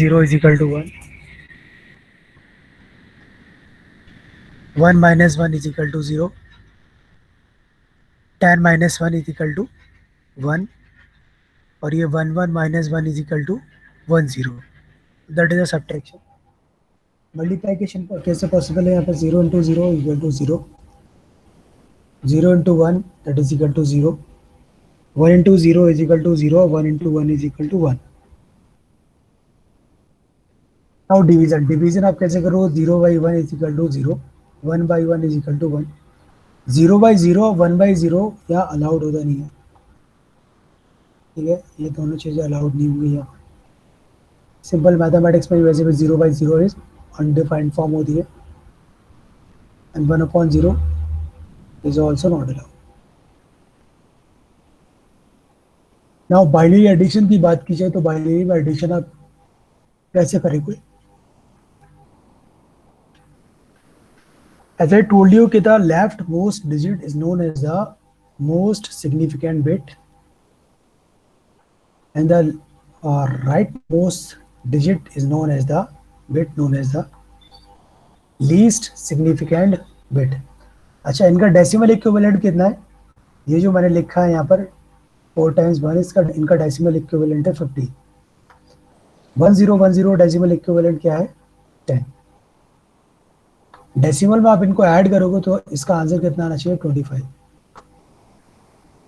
0 is equal to 1. 1 minus 1 is equal to 0. 10 minus 1 is equal to 1. और ये 1 1 minus 1 is equal to 1 0. That is a subtraction. Multiplication कैसे possible है? यहाँ पर 0 into 0 is equal to 0. 0 into 1 that is equal to 0. 1 into 0 is equal to 0. 1 into 1 is equal to 1. Now division. Division आप कैसे करो? 0 by 1 is equal to 0. 1 by 1 is equal to 1. 0 by 0, 1 by 0 यहाँ allowed होता नहीं है, ठीक है? ये दोनों चीज़ें अलाउड नहीं हुई यहाँ। सिंपल मैथमेटिक्स में वैसे भी 0 by 0 इज अनडिफाइंड फॉर्म होती है, and 1/0 is also not allowed. Now binary addition की बात की जाए तो बाइनरी में एडिशन आप कैसे करेंगे? As I told you कि the leftmost digit is known as the most significant bit and the rightmost digit is known as the bit known as the least significant bit. अच्छा, इनका decimal equivalent कितना है? ये जो मैंने लिखा है यहाँ पर 4 times 1, इसका इनका डेसिमल इक्विवेलेंट है 50. 1010 डेसिमल इक्विवेलेंट क्या है? 10. डेसिमल में आप इनको ऐड करोगे तो इसका आंसर कितना आना चाहिए? 25.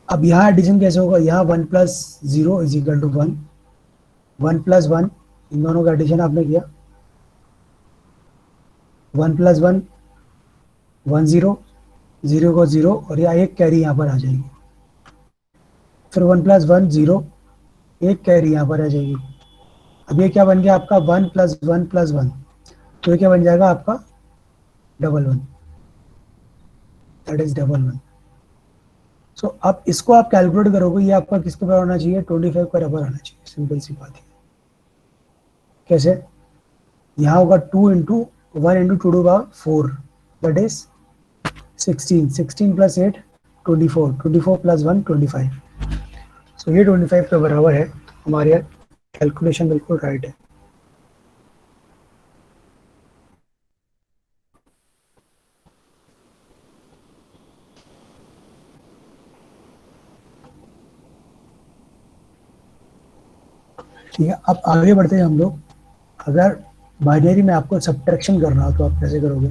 अब यहाँ एडिशन कैसे होगा? यहाँ 1 plus 0 is equal to 1. 1 plus 1, इन दोनों का एडिशन आपने किया, 1 plus 1 1 0, 0 को 0 और यहाँ एक कैरी यहाँ पर आ जाएगी। फिर 1 plus 1 0, एक कैरी यहाँ पर आ जाएगी। अब ये क्या बन गया आपका? 1 plus 1 plus 1, तो ये क्या बन जाएगा आपका? 11. That is 11. सो अब इसको आप कैलकुलेट करोगे, ये आपका किसके बराबर आना चाहिए? 25 के बराबर आना चाहिए। सिंपल सी बात है। कैसे? यहाँ होगा 2 into 1 into 2 to the 4, that is 16. 16 plus 8 24. 24 plus 1 25. सो ये 25 के बराबर है। हमारे कैलकुलेशन बिल्कुल राइट है। ठीक है, अब आगे बढ़ते हैं हम लोग। अगर बाइनरी में आपको सब्ट्रैक्शन करना हो तो आप कैसे करोगे?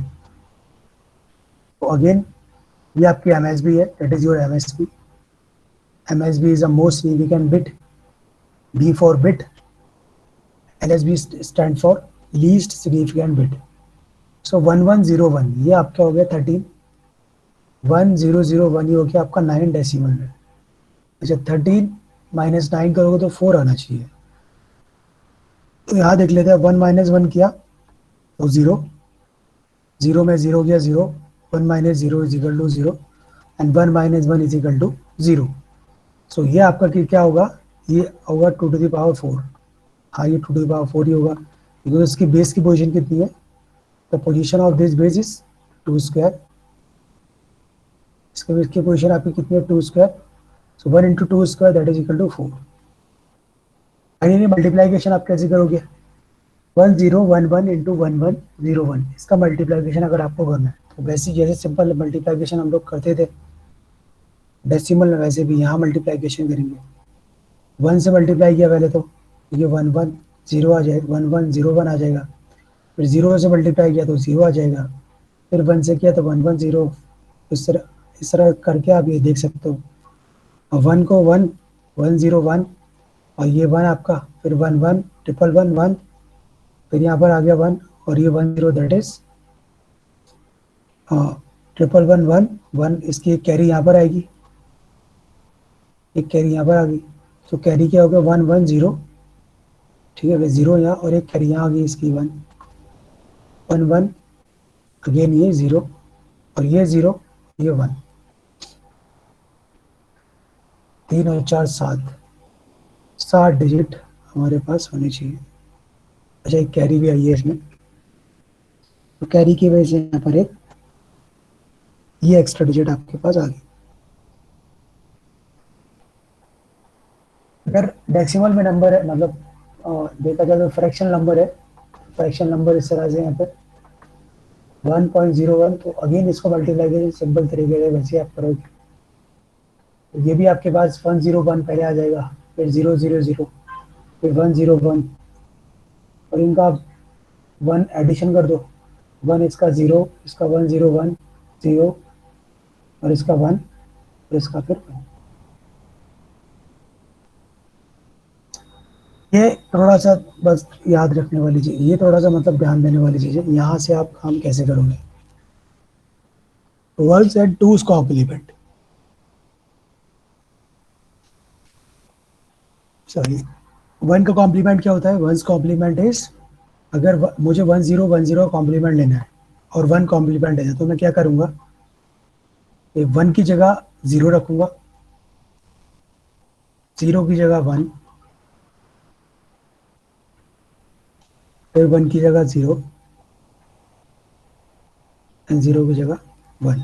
तो अगेन ये आपकी एमएसबी है, that is your MSB. MSB is the most significant bit. B for bit, LSB stand for least significant bit. So 1101 ये आपका हो गया 13. 1001 ये हो गया आपका 9 डेसिमल में. अच्छा, 13 minus 9 करोगे तो 4 आना चाहिए। तो यहाँ देख लेते हैं, 1 minus 1 किया तो 0, 0 में 0 गया 0, 1 minus 0 is equal to 0 and 1 minus 1 is equal to 0. सो ये आपका क्या होगा? ये होगा 2 to the power 4. हाँ, ये 2 to the power 4 ही होगा, बिकॉज इसकी बेस की पोजीशन कितनी है? The position of this base is 2 square. इसके बेस की पोजीशन आपकी कितनी है? 2 square. So 1 into 2 square that is equal to 4. Finally multiplication आप कैसे करोगे? 1011 into 1101, इसका मल्टीप्लाइकेशन अगर आपको करना है तो वैसे जैसे सिंपल मल्टीप्लाइकेशन हम लोग करते थे डेसिमल में, वैसे भी यहाँ मल्टीप्लाइकेशन करेंगे. 1 से मल्टीप्लाई किया पहले तो ये 1101 आ जाएगा, 1101 आ जाएगा. फिर 0 से मल्टीप्लाई किया तो 0 आ जाएगा. फिर 1 से किया तो 110. इस तरह करके आप ये देख सकते हो. और 1 को 1 101 और ये 1 आपका, फिर 1 1 ट्रिपल 1 1, फिर यहाँ पर आ गया 1 और ये 1 0 दैट इज ट्रिपल 1 1 1. इसकी एक कैरी यहाँ पर आएगी, एक कैरी यहाँ पर आ गई. तो कैरी क्या हो गया? 1 1 0. ठीक है, 0 यहाँ और एक कैरी यहाँ आ गई इसकी 1 1 1. अगेन ये 0 और ये 0, ये 1. 3 और 4 7 डिजिट हमारे पास होने चाहिए. अच्छा, एक कैरी भी आई है इसमें, तो कैरी की वजह से यहाँ पर एक ये एक्स्ट्रा डिजिट आपके पास आ गई. अगर डेसिमल में नंबर है, मतलब देखा जाए तो फ्रैक्शन नंबर है, फ्रैक्शन नंबर इस तरह से यहाँ पे 1.01, तो अगेन इसको मल्टीप्लाई करिए सिंपल तरीके से वैसे आप करोगे, तो ये भी आपके पास 101 पहले आ जाएगा, फिर 000, फिर 101, और इनका आप 1 एडिशन कर दो, 1 इसका 0, इसका 101 0, और इसका 1, और इसका फिर 1। ये थोड़ा सा बस याद रखने वाली चीज, ये थोड़ा सा मतलब ध्यान देने वाली चीज है, यहाँ से आप काम कैसे करोगे। Words and two's complement, sorry, 1 का कॉम्प्लीमेंट क्या होता है, 1 कॉम्प्लीमेंट इज, अगर मुझे 1010 कॉम्प्लीमेंट लेना है और 1 कॉम्प्लीमेंट है तो मैं क्या करूंगा, 1 की जगह 0 रखूंगा, 0 की जगह 1, फिर 1 की जगह 0, एंड 0 की जगह 1।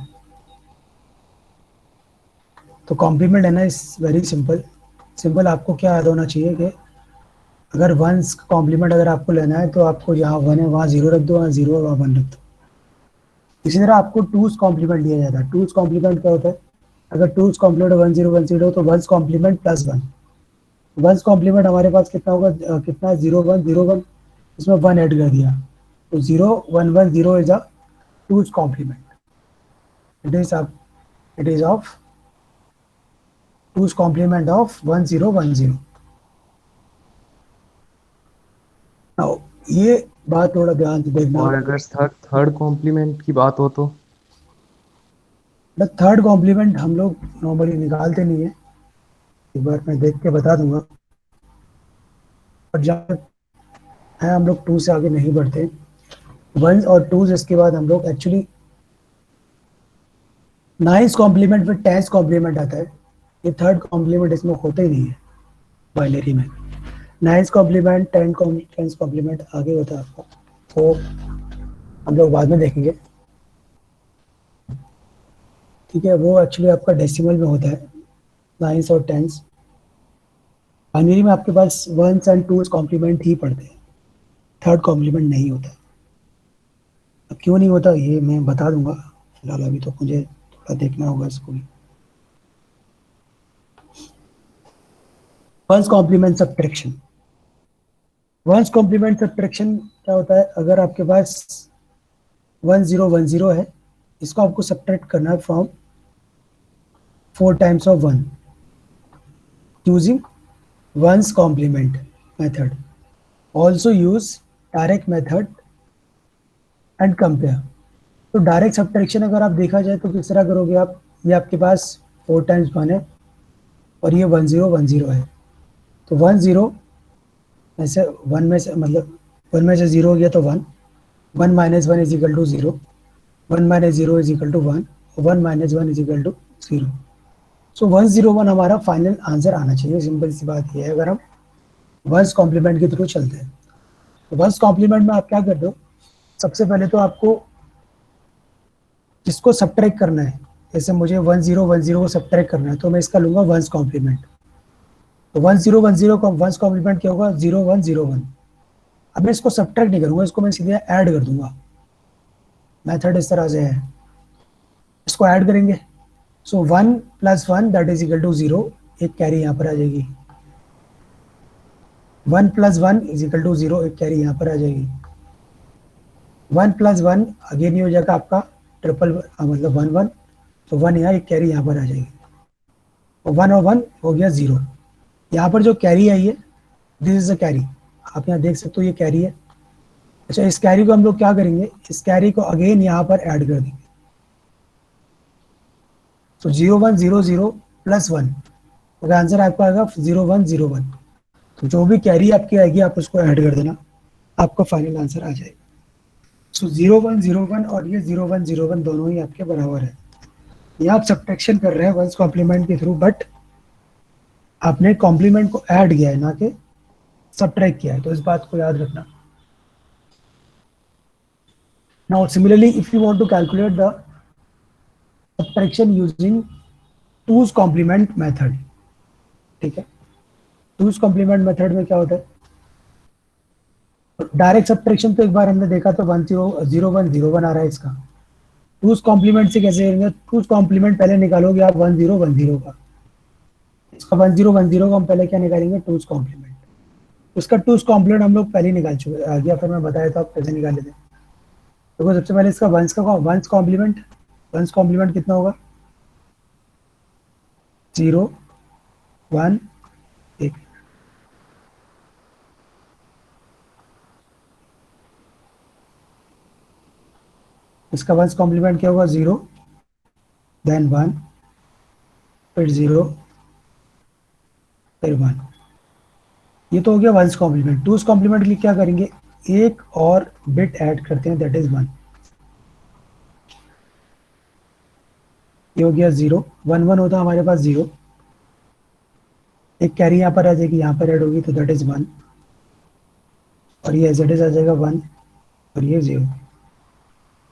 तो कॉम्प्लीमेंट है ना, इज वेरी सिंपल। सिंपल आपको क्या याद होना चाहिए कि अगर वंस कॉम्प्लीमेंट अगर आपको लेना है तो आपको जहाँ 1 है वहाँ 0 रख दो, वहाँ 0 है वहाँ 1 रख दो। इसी तरह आपको टूज कॉम्प्लीमेंट दिया जाता है। टूज कॉम्प्लीमेंट क्या होता है, अगर टूज कॉम्प्लीमेंट 1010 तो one's complement plus 1, one's complement हमारे पास कितना होगा, कितना है, 0101, इसमें 1 ऐड कर दिया, तो 0110 is a two's complement, it is of two's complement of 1010। Now ये बात थोड़ा ध्यान से देखना और होगा। अगर थर्ड कॉम्प्लीमेंट की बात हो तो? बट थर्ड कॉम्प्लीमेंट हम लोग नॉर्मली निकालते नहीं है, एक बार मैं देख के बता दूंगा, और जहाँ है हम लोग 2 से आगे नहीं बढ़ते, 1 और 2 इसके बाद हम लोग एक्चुअली 9th कॉम्प्लीमेंट फिर 10th कॉम्प्लीमेंट आता है, ये थर्ड कॉम्प्लीमेंट इसमें होता ही नहीं है बाइनरी में। 9th कॉम्प्लीमेंट 10th कॉम्प्लीमेंट आगे होता है आपका, तो हम लोग बाद में देखेंगे, ठीक है। वो एक्चुअली आपका डेसिमल में होता है, 9th और 10th। बाइनरी में आपके पास 1 एंड 2 कॉम्प्लीमेंट ही पड़ते हैं, थर्ड कॉम्प्लीमेंट नहीं होता। अब क्यों नहीं होता ये मैं बता दूंगा, फिलहाल अभी तो मुझे थोड़ा देखना होगा इसको भी। One's complement subtraction, one's complement subtraction क्या होता है, अगर आपके पास 1010 है, इसको आपको सब्ट्रैक्ट करना है from 4 times of 1 using one's complement method. Also use direct method and compare. तो डायरेक्ट सब्ट्रैक्शन अगर आप देखा जाए तो किस तरह करोगे आप, ये आपके पास 4 टाइम्स 1 है और ये 1010 है, तो 10 में से 1 में से मतलब 1 में से 0 हो गया तो 1, 1 minus 1 is equal to 0, 1 minus 0 is equal to 1, 1 minus 1 is equal to 0। So 101 हमारा फाइनल आंसर आना चाहिए। सिंपल सी बात ये है, अगर हम वंस कॉम्प्लीमेंट के थ्रू चलते हैं तो वंस कॉम्प्लीमेंट में आप क्या कर दो, सबसे पहले तो आपको इसको सब्ट्रैक्ट करना है, जैसे मुझे 1010 को सब्ट्रैक्ट करना है तो मैं इसका लूंगा वंस कॉम्प्लीमेंट, तो 1010 का वंस कॉम्प्लीमेंट क्या होगा, 0101। अब मैं इसको सब्ट्रैक्ट नहीं करूंगा, इसको मैं सीधे ऐड कर दूंगा, मेथड इस तरह से है, इसको ऐड करेंगे, so 1 plus 1 that is equal to 0, एक कैरी यहाँ पर आ जाएगी, 1 प्लस 1 इज इक्वल टू 0, एक कैरी यहाँ पर आ जाएगी, 1 प्लस 1 अगेन ये हो जाएगा आपका ट्रिपल, मतलब 1 1, तो 1 यहाँ, एक कैरी यहाँ पर आ जाएगी, और 1 और 1 हो गया 0। यहाँ पर जो कैरी आई है दिस इज अ कैरी, आप यहाँ देख सकते हो ये कैरी है। अच्छा, इस कैरी को हम लोग क्या करेंगे, इस कैरी को अगेन यहाँ पर ऐड कर देंगे, तो 0100 प्लस 1, तो आंसर आपका आएगा 0101। तो जो भी कैरी आपकी आएगी आप उसको ऐड कर देना, आपका फाइनल आंसर आ जाएगा। सो 0101 और ये 0101 दोनों ही आपके बराबर है। ये आप सब्ट्रैक्शन कर रहे हैं वंस कॉम्प्लीमेंट के थ्रू, बट आपने कॉम्प्लीमेंट को ऐड किया है ना कि सब्ट्रैक्ट किया है, तो इस बात को याद रखना। Now similarly if you want to calculate the subtraction using two's complement method, ठीक है, टूज कॉम्प्लीमेंट मेथड में क्या होता है, डायरेक्ट सब्ट्रैक्शन तो एक बार हमने देखा तो 1 0 0 1 0 1 आ रहा है इसका। टूज कॉम्प्लीमेंट से कैसे करेंगे? टूज कॉम्प्लीमेंट पहले निकालोगे आप 1 0 1 0 का। इसका 1 0 1 0 का हम पहले क्या निकालेंगे? Two's complement. उसका टूज कॉम्प्लीमेंट हम लोग पहले ही निकाल चुके या फिर मैं बताया था आप कैसे निकाले थे। देखो सबसे पहले इसका वंस कॉम्प्लीमेंट कितना होगा? 0 1 1। इसका वंस कॉम्प्लीमेंट क्या होगा? 0 देन 1 फिर 0 फिर 1। ये तो हो गया वंस कॉम्प्लीमेंट। टूज कॉम्प्लीमेंट के लिए क्या करेंगे? एक और बिट ऐड करते हैं, दैट इज 1। ये हो गया 0 1 1 होता है हमारे पास 0। एक कैरी यहाँ पर आ जाएगी, यहाँ पर ऐड होगी तो दैट इज 1। और ये एज इट इज आ जाएगा 1 और ये 0।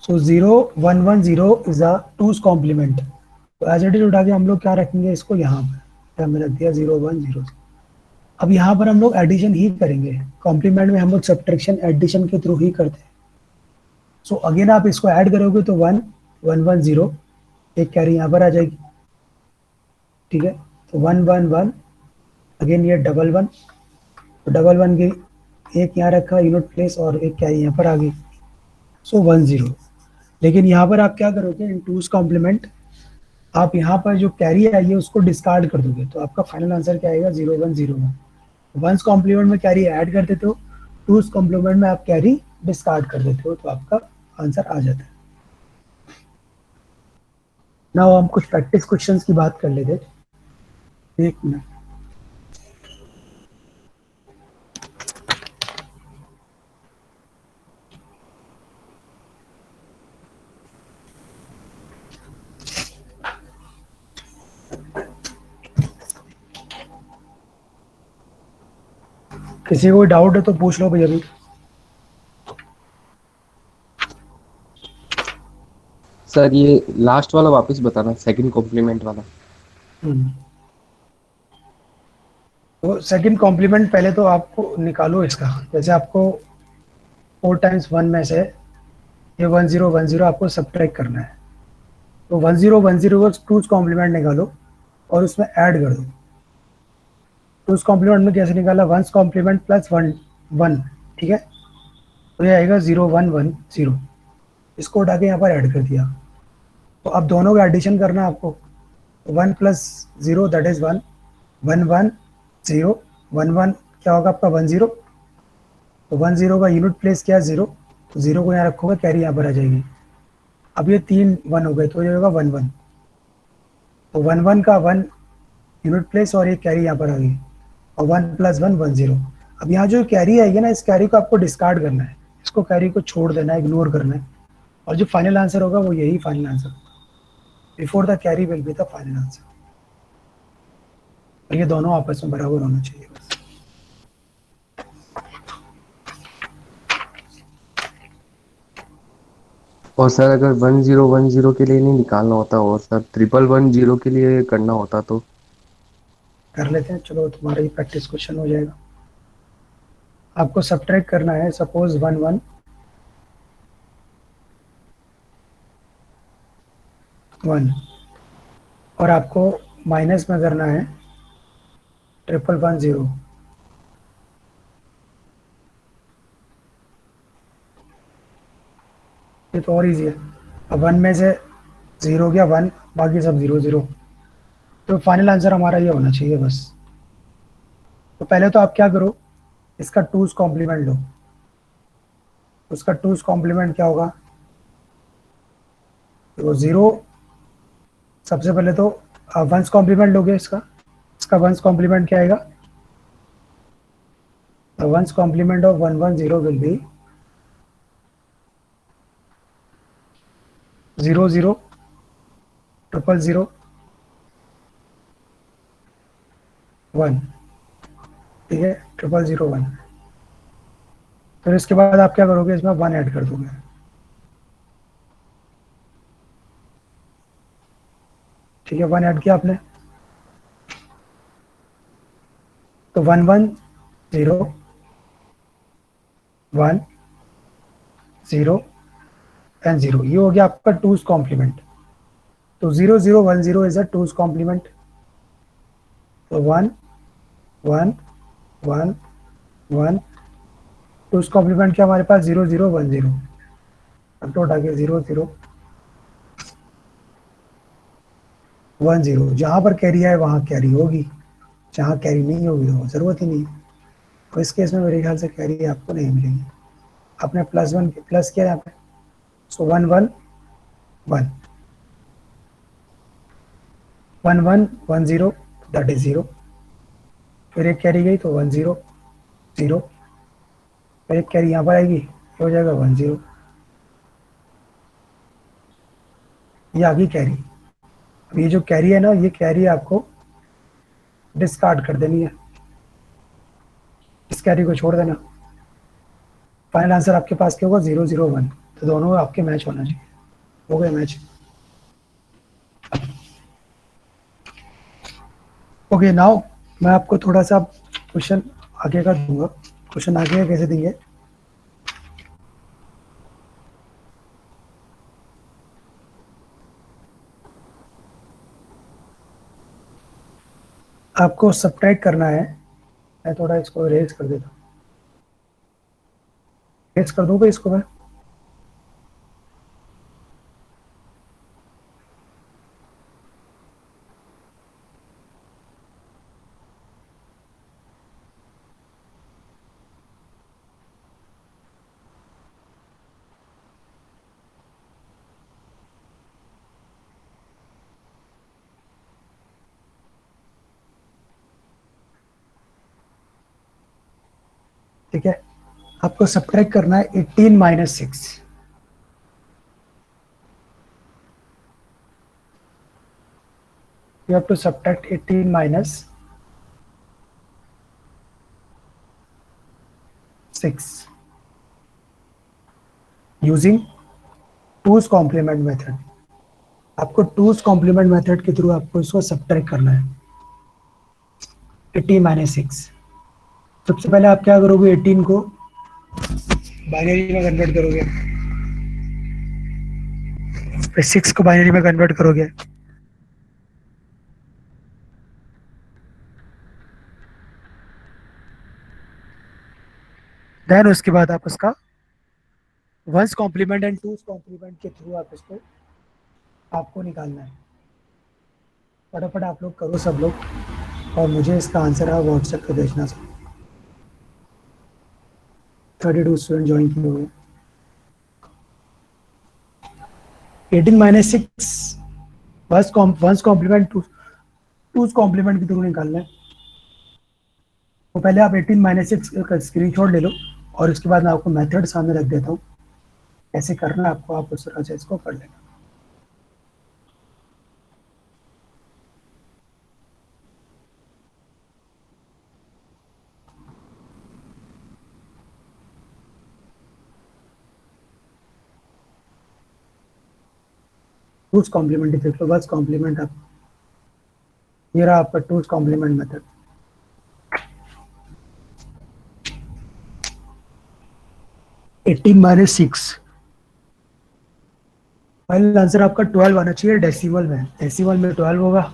सो 0 1 1 0 इज अ टूज कॉम्प्लीमेंट। तो एज इट इज उठा के हम लोग क्या रखेंगे इसको यहाँ पर, हमने रख दिया 0 1 0। अब यहाँ पर हम लोग एडिशन ही करेंगे। कॉम्प्लीमेंट में हम लोग सब्ट्रैक्शन एडिशन के थ्रू ही करते हैं। सो अगेन आप इसको ऐड करोगे तो 1 1 1 0, एक कैरी यहाँ पर आ जाएगी। ठीक है, तो 1 1 1, अगेन ये डबल 1, तो डबल 1 की एक यहाँ रखा यूनिट प्लेस और एक कैरी यहाँ पर आ गई। सो 1 0। लेकिन यहाँ पर आप क्या करोगे? इन टूज कॉम्प्लीमेंट आप यहाँ पर जो कैरी आई है उसको डिस्कार्ड कर दोगे, तो आपका फाइनल आंसर क्या आएगा? 0 1 0 1। वंस कॉम्प्लीमेंट में कैरी ऐड कर देते हो, टूज कॉम्प्लीमेंट में आप कैरी डिस्कार्ड कर देते हो, तो आपका आंसर आ जाता है। ना हम कुछ प्रैक्टिस क्वेश्चंस की बात कर लेते। एक मिनट। किसी को डाउट है तो पूछ लो भाई अभी। सर ये लास्ट वाला वापस बताना, सेकंड कॉम्प्लीमेंट वाला। हम्म। तो सेकंड कॉम्प्लीमेंट पहले तो आपको निकालो इसका। जैसे आपको 4 टाइम्स 1 में से ये 1 0 1 0 आपको सब्ट्रैक्ट करना है। तो 1 0 1 0 का टूज कॉम्प्लीमेंट निकालो और उसमें ऐड कर दो। टूज कॉम्प्लीमेंट में कैसे निकाला? One's complement plus 1 1। ठीक है, तो ये आएगा 0 1 1 0। इसको उठा के यहाँ पर ऐड कर दिया। तो अब दोनों का एडिशन करना है आपको। 1 प्लस 0 दैट इज 1 1 1 0 1 1 क्या होगा आपका? 1 0। तो 1 0 का यूनिट प्लेस क्या है? 0। तो 0 को यहाँ रखोगे, कैरी यहाँ पर आ जाएगी। अब ये 3 1 हो गए तो ये होगा 1 1। तो 1 1 का 1 यूनिट प्लेस और ये कैरी यहाँ पर आ गई, और 1 प्लस 1 1 0। अब यहाँ जो कैरी आएगी ना, इस कैरी को आपको डिस्कार्ड करना है, इसको कैरी को छोड़ देना है, इग्नोर करना है, और जो फाइनल आंसर होगा वो यही फाइनल आंसर होगा। Before the carry will be the final answer. और ये दोनों आपस में बराबर होना चाहिए बस। और सर अगर 1010 के लिए नहीं निकालना होता और सर 1110 के लिए करना होता तो? कर लेते हैं, चलो तुम्हारा ही प्रैक्टिस क्वेश्चन हो जाएगा। आपको सब्ट्रैक्ट करना है, सपोज 1 1 1, और आपको माइनस में करना है 1110। ये तो और इजी है। अब 1 में से 0 गया 1, बाकी सब 0 0। तो फाइनल आंसर हमारा ये होना चाहिए बस। तो पहले तो आप क्या करो, इसका टूज कॉम्प्लीमेंट लो। उसका टूज कॉम्प्लीमेंट क्या होगा? तो 0, सबसे पहले तो वंस कॉम्प्लीमेंट लोगे इसका। इसका वंस कॉम्प्लीमेंट क्या आएगा? The one's complement of 1 1 0 will be 0 0 0 1। ठीक है, 0 0 1। फिर इसके बाद आप क्या करोगे? इसमें 1 ऐड कर दोगे। ठीक है, 1 ऐड किया आपने, तो 1 1 0 1 0 एंड 0, ये हो गया आपका टूज कॉम्प्लीमेंट। तो 0 0 1 0 इज अ टूज कॉम्प्लीमेंट। तो 1 1 1 1, टूज कॉम्प्लीमेंट क्या हमारे पास 0 0 1 0। अब तो उठा के 0 0 1 0, जहां पर कैरी है वहां कैरी होगी, जहां कैरी नहीं होगी तो जरूरत ही नहीं। तो इस केस में मेरे ख्याल से कैरी आपको नहीं मिलेगी। आपने +1 प्लस किया यहाँ पे, सो 1 1 1 1 1 1 0, दैट इज 0। फिर एक कैरी गई तो 1 0 0, फिर एक कैरी यहाँ पर आएगी, ये हो जाएगा 1 0, ये आ गई कैरी। अब ये जो कैरी है ना, ये कैरी आपको डिस्कार्ड कर देनी है, इस कैरी को छोड़ देना। फाइनल आंसर आपके पास क्या होगा 0 0 1, तो दोनों आपके मैच होना चाहिए। हो गए मैच। ओके नाउ मैं आपको थोड़ा सा क्वेश्चन आगे का दूंगा। क्वेश्चन आगे का कैसे देंगे, आपको सब्ट्रैक्ट करना है। मैं थोड़ा इसको रेज कर देता हूँ, रेज कर दूंगा इसको मैं। ठीक है, आपको सब्ट्रैक्ट करना है 18 minus 6। You have to subtract 18 minus 6 using two's complement method. आपको टूज कॉम्प्लीमेंट मेथड के थ्रू आपको इसको सब्ट्रैक्ट करना है 18 माइनस 6। सबसे पहले आप क्या करोगे, 18 को बाइनरी में कन्वर्ट करोगे, फिर 6 को बाइनरी में कन्वर्ट करोगे, देन उसके बाद आप उसका one's complement and two's complement के थ्रू आप इसको आपको निकालना है। फटाफट आप लोग करो सब लोग, और मुझे इसका आंसर आप व्हाट्सएप पे भेजना सर। 32 स्टूडेंट ज्वाइन किए हुए। 18 minus 6 one's complement two's complement के थ्रू निकालना है। तो पहले आप 18 माइनस 6 का स्क्रीन शॉट ले लो, और उसके बाद मैं आपको मेथड सामने रख देता हूँ, कैसे करना है आपको, आप उस तरह से इसको कर लेना। टूज कॉम्प्लीमेंट देख लो, बस कॉम्प्लीमेंट आप, ये रहा आपका two's complement method. 18 minus 6, final answer आपका 12 आना चाहिए डेसिमल में, डेसिमल में 12 होगा।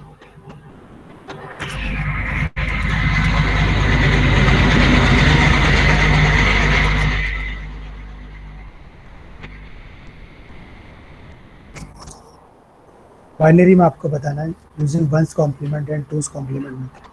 बाइनरी में आपको बताना है using one's complement and two's complement method.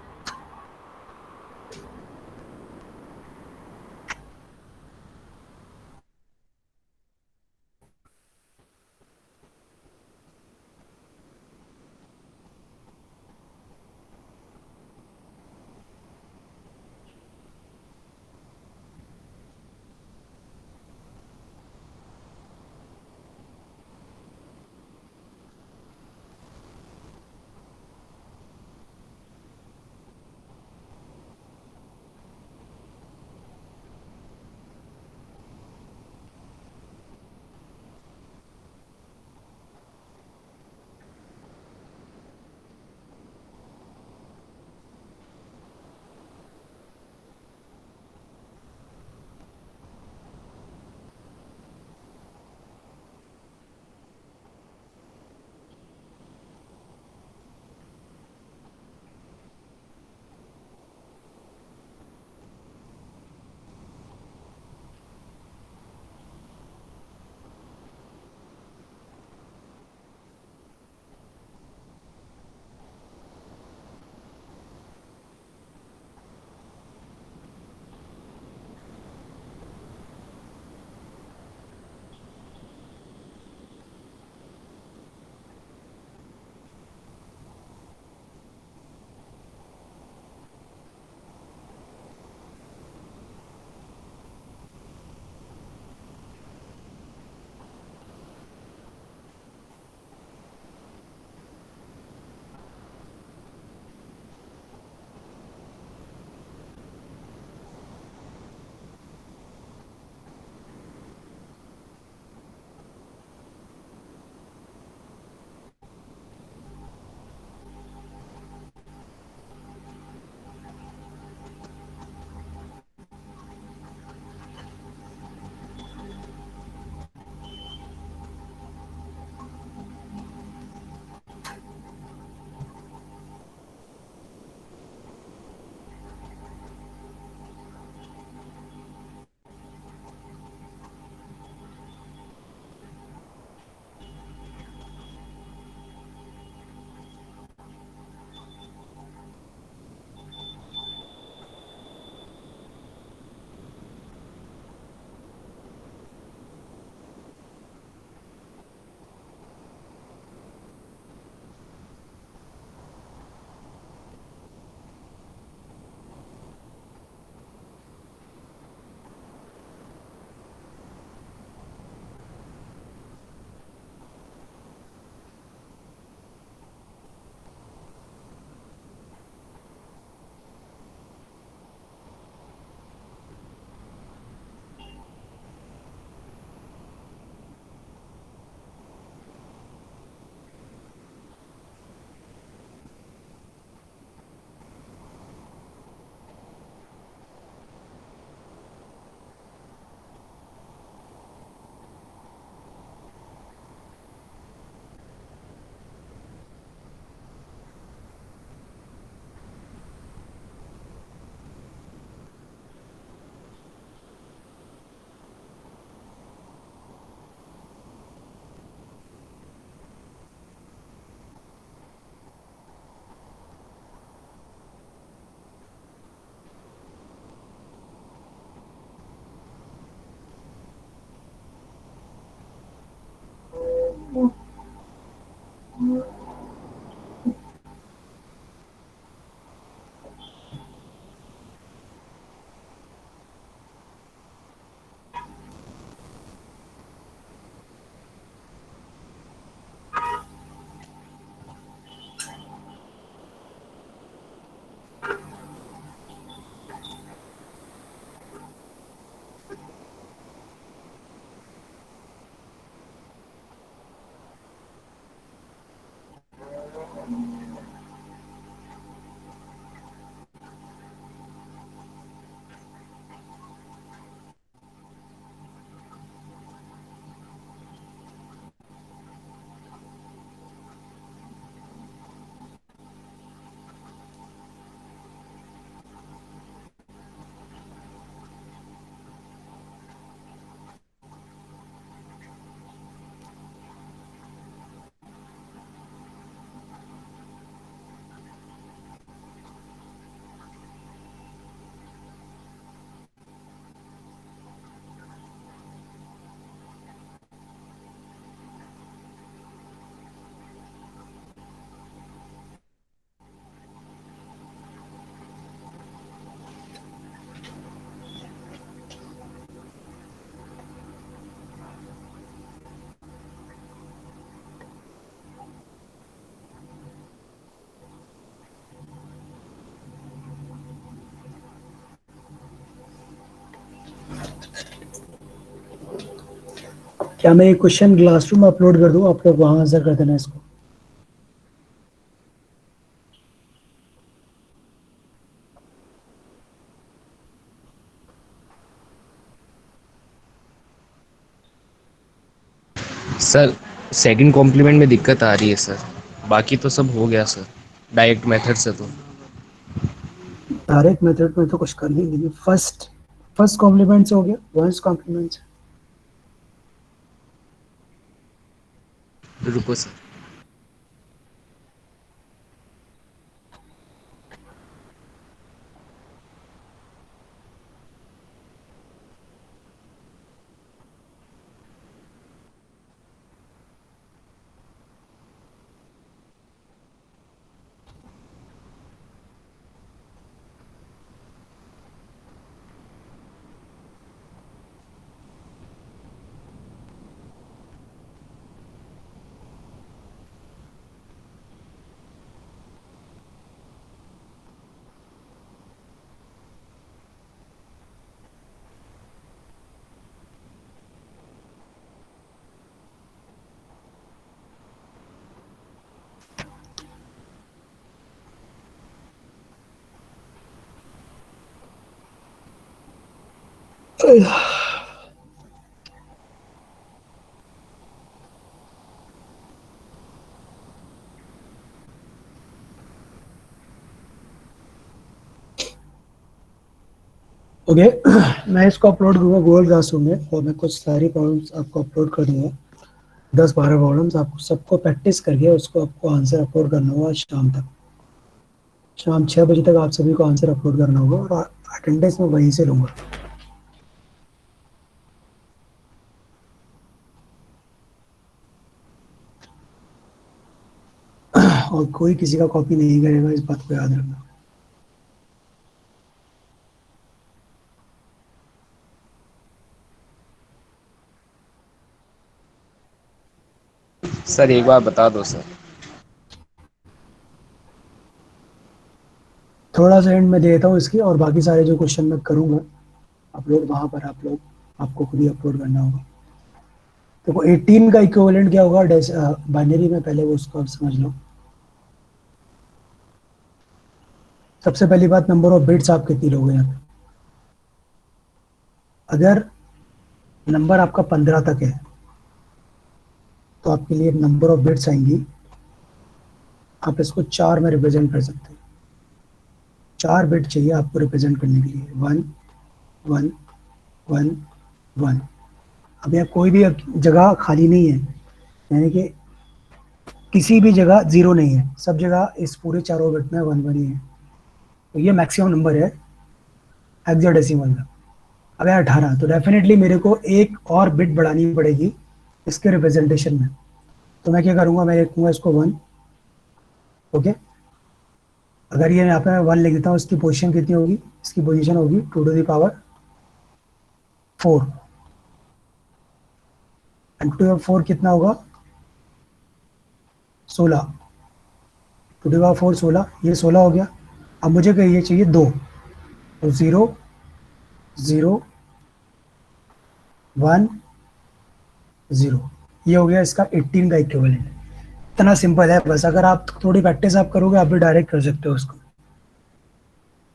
क्या मैं ये क्वेश्चन क्लासरूम में अपलोड कर दूं, आप लोग वहां आंसर कर देना इसको। सर सेकंड कॉम्प्लीमेंट में दिक्कत आ रही है सर, बाकी तो सब हो गया सर डायरेक्ट मेथड से तो। डायरेक्ट मेथड में तो कुछ कर ही नहीं। फर्स्ट फर्स्ट कॉम्प्लीमेंट से हो गया, वंस कॉम्प्लीमेंट से। रुको सर। ओके मैं इसको अपलोड करूंगा गूगल क्लासरूम में, और मैं कुछ सारी प्रॉब्लम्स आपको अपलोड कर दूंगा। 10-12 प्रॉब्लम्स आपको सबको प्रैक्टिस करके उसको आपको आंसर अपलोड करना होगा आज शाम तक। शाम 6 बजे तक आप सभी को आंसर अपलोड करना होगा, और अटेंडेंस मैं वहीं से लूंगा। और कोई किसी का कॉपी नहीं करेगा, इस बात को याद रखना। सर एक बार बता दो सर। थोड़ा सा एंड में देता हूँ इसकी, और बाकी सारे जो क्वेश्चन मैं करूंगा अपलोड, वहां पर आप लोग आपको खुद ही अपलोड करना होगा। देखो 18 का इक्विवेलेंट क्या होगा बाइनरी में, पहले वो उसको आप समझ लो। सबसे पहली बात, नंबर ऑफ बिट्स आप कितनी लोगे यहाँ पे। अगर नंबर आपका 15 तक है तो आपके लिए नंबर ऑफ बिट्स आएंगी, आप इसको 4 में रिप्रेजेंट कर सकते हैं। 4 बिट चाहिए आपको रिप्रेजेंट करने के लिए। 1 1 1 1। अब यहाँ कोई भी जगह खाली नहीं है, यानी कि किसी भी जगह जीरो नहीं है, सब जगह इस पूरे चारों बिट में 1 1 ही है। तो ये मैक्सिमम नंबर है हेक्साडेसिमल का। अब है 18, तो डेफिनेटली मेरे को एक और बिट बढ़ानी पड़ेगी इसके रिप्रेजेंटेशन में। तो मैं क्या करूंगा, मैं लिखूंगा इसको 1। ओके, अगर ये यहाँ पे मैं 1 लिख देता हूँ, इसकी पोजीशन कितनी होगी, इसकी पोजीशन होगी 2 to the power 4। And 2 to the power 4 कितना होगा, 16। 2 to the power 4 16, ये 16 हो गया। अब मुझे ये चाहिए 2, तो 0 0 1 0। ये हो गया इसका 18 का इक्विवेलेंट। इतना सिंपल है बस, अगर आप थोड़ी प्रैक्टिस आप करोगे आप भी डायरेक्ट कर सकते हो उसको।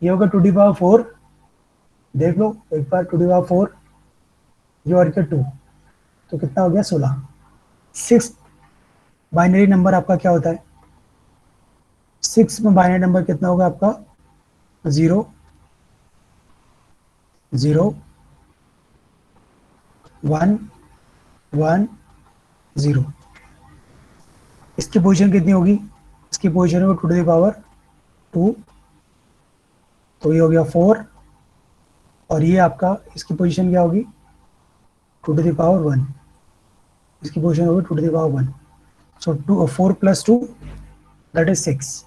ये होगा 2 to the power 4, देख लो एक बार 2 to the power 4, ये और क्या 2, तो कितना हो गया 16। 6 बाइनरी नंबर आपका क्या होता है, 6 में बाइनरी नंबर कितना होगा आपका, 0 0 1 1 0। इसकी पोजीशन कितनी होगी, इसकी पोजीशन होगी 2 to the power 2, तो ये हो गया 4। और ये आपका इसकी पोजीशन क्या होगी, 2 to the power 1, इसकी पोजीशन होगी 2 to the power 1। So 4 + 2 that is 6।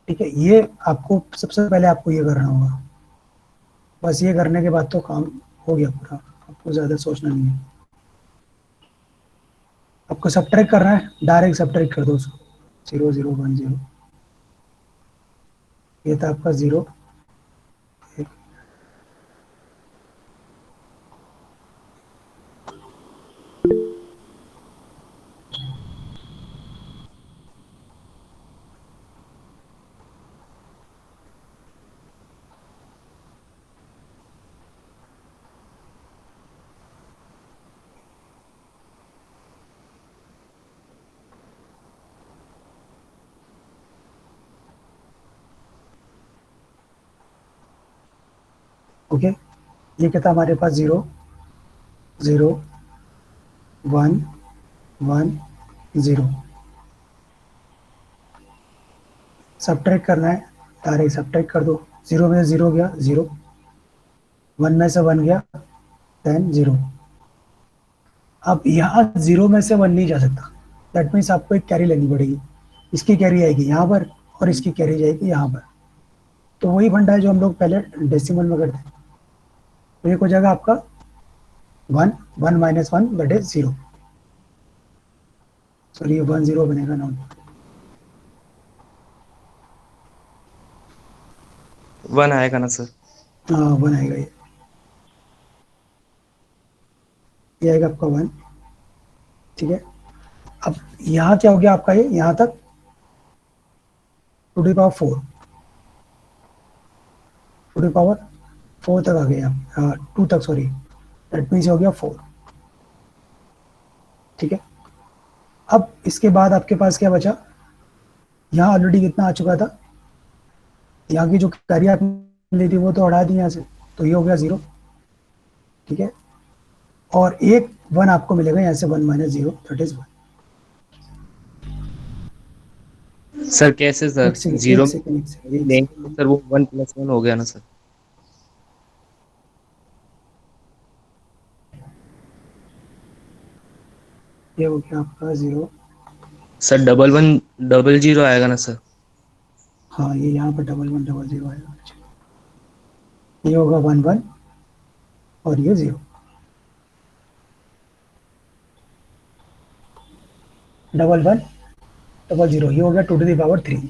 ठीक है, ये आपको सबसे पहले आपको ये करना होगा। बस ये करने के बाद तो काम हो गया पूरा, आपको ज़्यादा सोचना नहीं है। आपको सब्ट्रैक्ट करना है, डायरेक्ट सब्ट्रैक्ट कर दो उसको। 0 0 1 0, ये था आपका 0 1। ओके, ये क्या था हमारे पास, 0 0 1 1 0। सब्ट्रैक्ट करना है, डायरेक्ट सब्ट्रैक्ट कर दो। 0 में से 0 गया 0, 1 में से 1 गया, देन 0। अब यहाँ 0 में से 1 नहीं जा सकता, दैट मीन्स आपको एक कैरी लेनी पड़ेगी। इसकी कैरी आएगी यहाँ पर और इसकी कैरी जाएगी यहाँ पर। तो वही फंडा है जो हम लोग पहले डेसिमल में करते हैं। तो एक हो जाएगा आपका 1 1 माइनस 1 बटे 0, सॉरी ये 1 0 बनेगा ना। 1 आएगा ना सर? हाँ 1 आएगा, ये आएगा आपका 1। ठीक है, अब यहाँ क्या हो गया आपका, ये यहाँ तक to the power 4, to the power 4 तक आ गया, 2 तक सॉरी, दैट मीन्स हो गया 4। ठीक है, अब इसके बाद आपके पास क्या बचा, यहाँ ऑलरेडी कितना आ चुका था, यहाँ की जो कैरी आपने ली थी वो तो हटा दी यहाँ से, तो ये हो गया 0। ठीक है, और एक 1 आपको मिलेगा यहाँ से, 1 माइनस 0 दैट इज 1। सर कैसे सर? एक सेकेंड जीरो एक में सेकेंड एक सेकेंड एक लेंगे तो सेकेंड सर वो 1 + 1 हो गया ना सर? ये हो गया आपका 0। सर 1 1 0 आएगा ना सर? हाँ ये यहाँ पर 1 1 0 0 आएगा, ये होगा 1 1 और ये 0, 1 1 0 0, ये हो गया 2 to the power 3।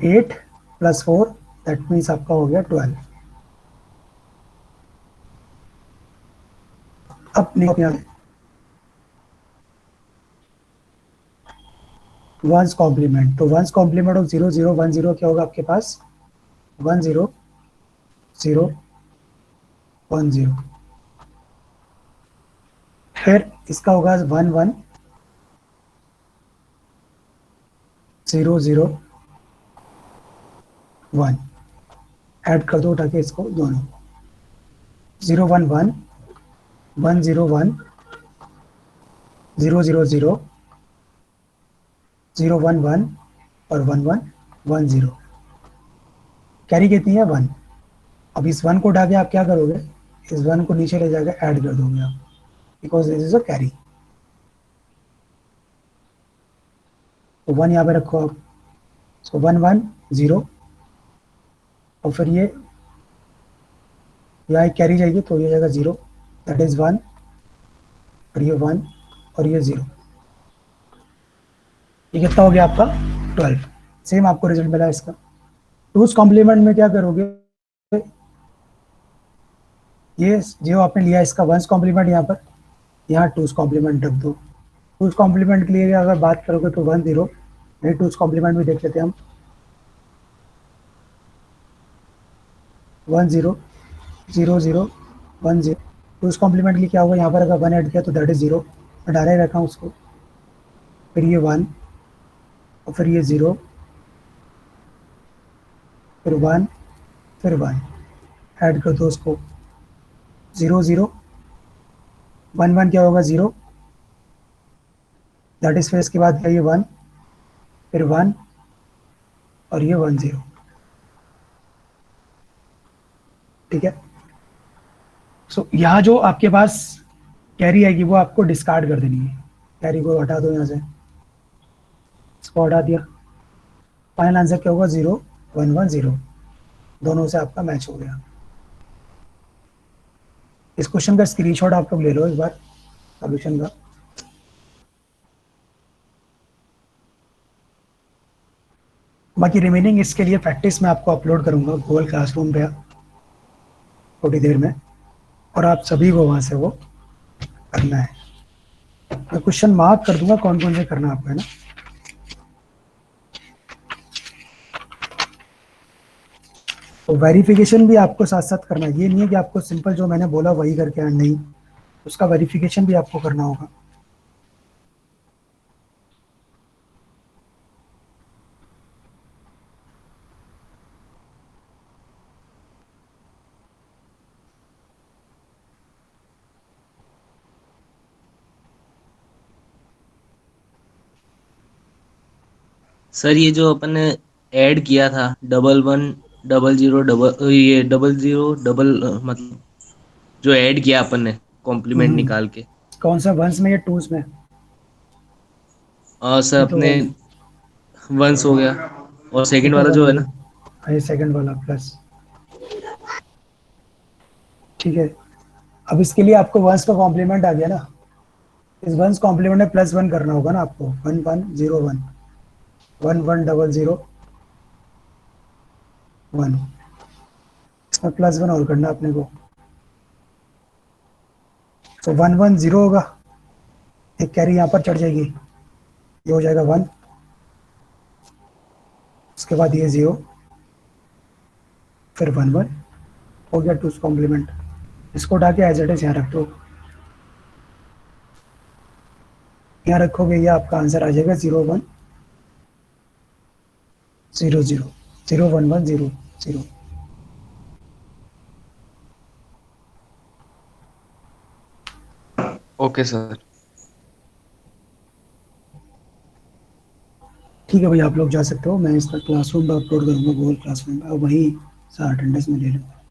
8 plus 4 that means आपका हो गया 12। अब लिखो यहाँ वंस कॉम्प्लीमेंट, तो वंस कॉम्प्लीमेंट ऑफ 0 0 1 0 क्या होगा आपके पास, 1 0 0 1 0। फिर इसका होगा 1 1 0 0 1, ऐड कर दो ताकि इसको दोनों 0 1 1 1 0 1 0 0 0 0 1 1 और 1 1 1 0। कैरी कितनी है 1। अब इस 1 को उठा के आप क्या करोगे, इस 1 को नीचे ले जाकर ऐड कर दोगे आप, because this is a carry. तो 1 यहाँ पे रखो आप, सो 1 1 0, और फिर ये यहाँ कैरी जाएगी तो ये जाएगा 0, दैट इज 1, और ये 1 और ये 0। ये कितना हो गया आपका 12। सेम आपको रिजल्ट मिला इसका। टूस कॉम्प्लीमेंट में क्या करोगे, ये जो आपने लिया इसका वंस कॉम्प्लीमेंट यहाँ पर, यहाँ टूस कॉम्प्लीमेंट रख दो। टूस कॉम्प्लीमेंट के लिए अगर बात करोगे तो 1 0, नहीं टूस कॉम्प्लीमेंट भी देख लेते हैं हम। 1 0 0 0 1 0, टूस कॉम्प्लीमेंट के लिए क्या होगा, यहाँ पर अगर 1 ऐड किया तो दैट इज 0, मैं डायरेक्ट रखा हूँ उसको। फिर ये 1 और फिर ये 0, फिर 1 फिर 1, ऐड कर दो उसको, 0 0 1 1 क्या होगा 0, दैट इज फिर इसके बाद क्या, ये 1 फिर 1 और ये 1 0। ठीक है, सो यहाँ जो आपके पास कैरी आएगी वो आपको डिस्कार्ड कर देनी है, कैरी को हटा दो यहाँ से, इसको हटा दिया। फाइनल आंसर क्या होगा, 0 1 1 0, दोनों से आपका मैच हो गया। इस क्वेश्चन का स्क्रीनशॉट आप लोग ले लो एक बार सॉल्यूशन का। बाकी रिमेनिंग इसके लिए प्रैक्टिस मैं आपको अपलोड करूंगा गूगल क्लासरूम पे थोड़ी देर में, और आप सभी को वहां से वो करना है। मैं क्वेश्चन मार्क कर दूंगा कौन कौन से करना आपको, है ना। तो वेरिफिकेशन भी आपको साथ साथ करना है, ये नहीं है कि आपको सिंपल जो मैंने बोला वही करके आना, नहीं, उसका वेरिफिकेशन भी आपको करना होगा। सर ये जो अपन ने ऐड किया था, 11 00 डबल, ये 00 डबल, मतलब जो ऐड किया अपन ने कॉम्प्लीमेंट हम्म, निकाल के। कौन सा, वंस में या टूस में? और सर ये तो अपने वंस हो गया, और ये सेकंड तो वाला कर जो है दिया। ना। ये सेकंड वाला प्लस। ठीक है, अब इसके लिए आपको वंस का कॉम्प्लीमेंट आ गया ना, इस वंस कॉम्प्लीमेंट में प्लस वन करना होगा ना आपको, 1101, 1100 1, इसमें प्लस वन और करना अपने को, तो 110 होगा, एक कैरी यहाँ पर चढ़ जाएगी, ये हो जाएगा 1, उसके बाद ये 0, फिर 11, हो गया टूस कॉम्प्लीमेंट। इसको उठा के एज इट इज यहाँ रख दो, यहाँ रखोगे ये आपका आंसर आ जाएगा 0100 01100। Okay sir. ठीक है भैया, आप लोग जा सकते हो, मैं इसका क्लासरूम पर अपलोड करूँगा गूगल क्लासरूम पर, और वहीं से अटेंडेंस में ले लूँगा।